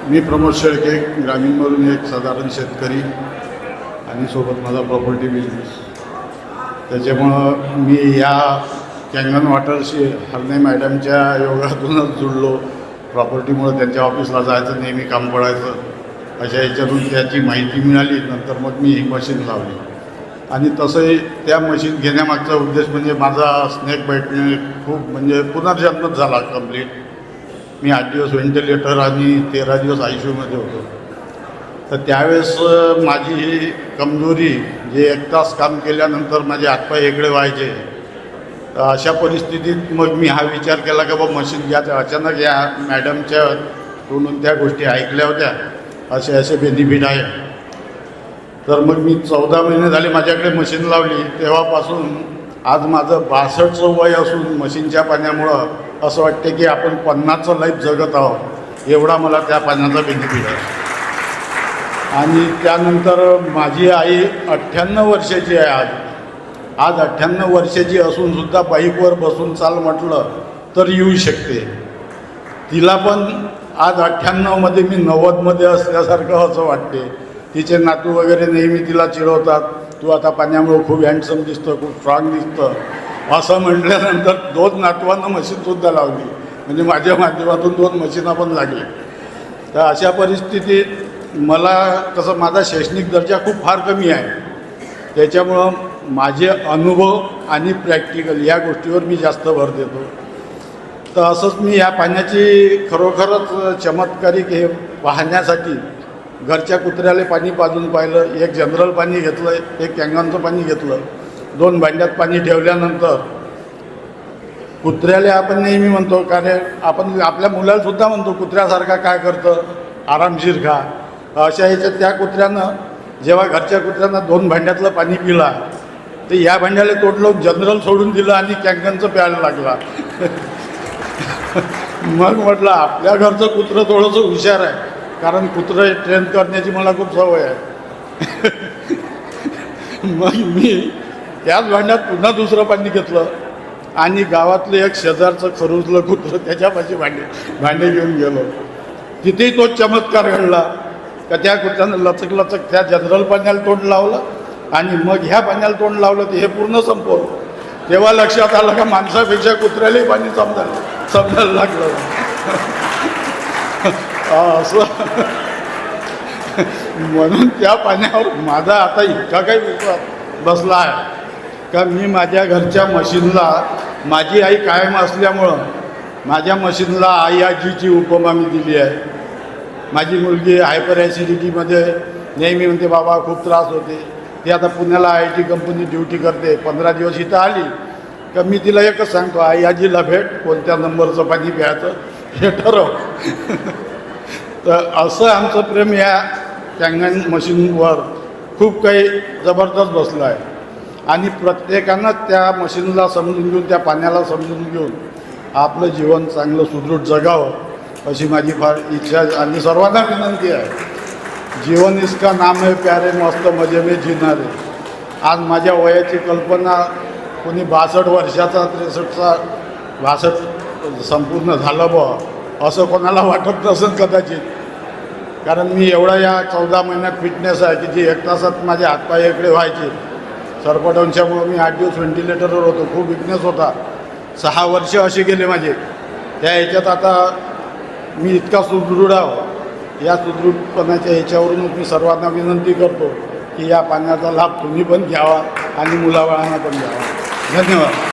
मी प्रमोद शेळके, ग्रामीणमधून एक साधारण शेतकरी आणि सोबत माझा प्रॉपर्टी बिझनेस. त्याच्यामुळं मी या कॅंगन वॉटरशी हरणे मॅडमच्या योगातूनच जुळलो. प्रॉपर्टीमुळं त्यांच्या ऑफिसला जायचं, नेहमी काम पडायचं. अशा ह्याच्यातून त्याची माहिती मिळाली. नंतर मग मी ही मशीन लावली. आणि तसंही त्या मशीन घेण्यामागचा उद्देश म्हणजे माझा स्नेक बाईटने खूप म्हणजे पुनर्जन्मच झाला कंप्लीट. मी 8 दिवस व्हेंटिलेटर आणि 13 दिवस ICUमध्ये होतो. तर त्यावेळेस माझी ही कमजोरी, जे 1 तास काम केल्यानंतर माझे हातपाय वेगळे व्हायचे. तर अशा परिस्थितीत मग मी हा विचार केला की बाबा मशीन घ्यायचं. अचानक या मॅडमच्या तोंडून त्या गोष्टी ऐकल्या होत्या, असे बेनिफिट आहे. तर मग मी 14 महिने झाले माझ्याकडे मशीन लावली. तेव्हापासून आज माझं 62चं वय असून मशीनच्या पाण्यामुळं असं वाटतं की आपण 50चं लाईफ जगत आहोत, एवढा मला त्या पाण्याचा बेनिफिट आहे. आणि त्यानंतर माझी आई 98 वर्षाची आहे. आज 98 वर्षाची असूनसुद्धा बाईकवर बसून चाल म्हटलं तर येऊ शकते. तिला पण आज 98मध्ये मी 90मध्ये असल्यासारखं असं वाटते. तिचे नातू वगैरे नेहमी तिला चिडवतात, तू आता पाण्यामुळं खूप हँडसम दिसतं, खूप स्ट्रॉंग दिसतं. असं म्हटल्यानंतर 2 नातवांना मशीनसुद्धा लावली, म्हणजे माझ्या माध्यमातून 2 मशीना पण लागली. तर अशा परिस्थितीत मला कसं, माझा शैक्षणिक दर्जा खूप फार कमी आहे. त्याच्यामुळं माझे अनुभव आणि प्रॅक्टिकल या गोष्टीवर मी जास्त भर देतो. तर असंच मी या पाण्याची खरोखरच चमत्कारिक हे पाहण्यासाठी घरच्या कुत्र्याला पाणी पाजून पाहिलं. एक जनरल पाणी घेतलं, एक कॅंगनचं पाणी घेतलं. 2 भांड्यात पाणी ठेवल्यानंतर कुत्र्याला आपण नेहमी म्हणतो, कारण आपण आपल्या मुलालासुद्धा म्हणतो कुत्र्यासारखा काय करतं, आरामशीर खा. अशा ह्याच्यात त्या कुत्र्यानं जेव्हा घरच्या कुत्र्यांना 2 भांड्यातलं पाणी पिला, तर या भांड्याला तोडलं, जनरल सोडून दिलं आणि कॅंगनचं प्यायला लागला. मग म्हटलं आपल्या घरचं कुत्रं थोडंसं हुशार आहे, कारण कुत्रं ट्रेन करण्याची मला खूप सवय आहे. मग मी त्याच भांड्यात पुन्हा दुसरं पाणी घेतलं आणि गावातलं एक शेजारचं खरुजलं कुत्रं त्याच्यापाशी भांडे घेऊन गेलो. तिथेही तोच चमत्कार घडला का त्या कुत्र्यानं लचक त्या जनरल पाण्याला तोंड लावलं आणि मग ह्या पाण्याला तोंड लावलं. तर हे पूर्ण संपवलं. तेव्हा लक्षात आलं का माणसापेक्षा कुत्र्यालाही पाणी समजायला लागलं. असं म्हणून त्या पाण्यावर माझा आता इतका काही विश्वास बसला आहे का मी माझ्या घरच्या मशीनला, माझी आई कायम असल्यामुळं माझ्या मशीनला आई आजीची उपमा मी दिली आहे. माझी मुलगी हायपर ॲसिडिटीमध्ये नेहमी म्हणते बाबा खूप त्रास होते. ती आता पुण्याला IT कंपनी ड्युटी करते. 15 दिवस इथं आली का मी तिला एकच सांगतो, आई आजीला भेट, कोणत्या नंबरचं पाणी प्यायचं हे ठरव. तर असं आमचं प्रेम या कॅंगन मशीनवर खूप काही जबरदस्त बसलं आहे. आणि प्रत्येकानं त्या मशीनला समजून घेऊन, त्या पाण्याला समजून घेऊन आपलं जीवन चांगलं सुदृढ जगावं अशी माझी फार इच्छा आणि सर्वांना विनंती आहे. जीवन इसका नाम है प्यारे, मस्त मजे में जीना रे. आज माझ्या वयाची कल्पना कोणी 62 वर्षाचा 62 संपूर्ण झालं बुवा असं कोणाला वाटत नसेल कदाचित. कारण मी एवढा या 14 महिन्यात फिटनेस आहे की जी 1 तासात माझे हातपाय इकडे व्हायचे. सर्पदंशामुळं मी 8 दिवस व्हेंटिलेटरवर होतो. खूप विकनेस होता. 6 वर्ष असे गेले माझे. त्या ह्याच्यात आता मी इतका सुदृढ आहो. या सुदृढपणाच्या ह्याच्यावरूनच मी सर्वांना विनंती करतो की या पाण्याचा लाभ तुम्ही पण घ्यावा आणि मुलाबाळांना पण घ्यावा. धन्यवाद.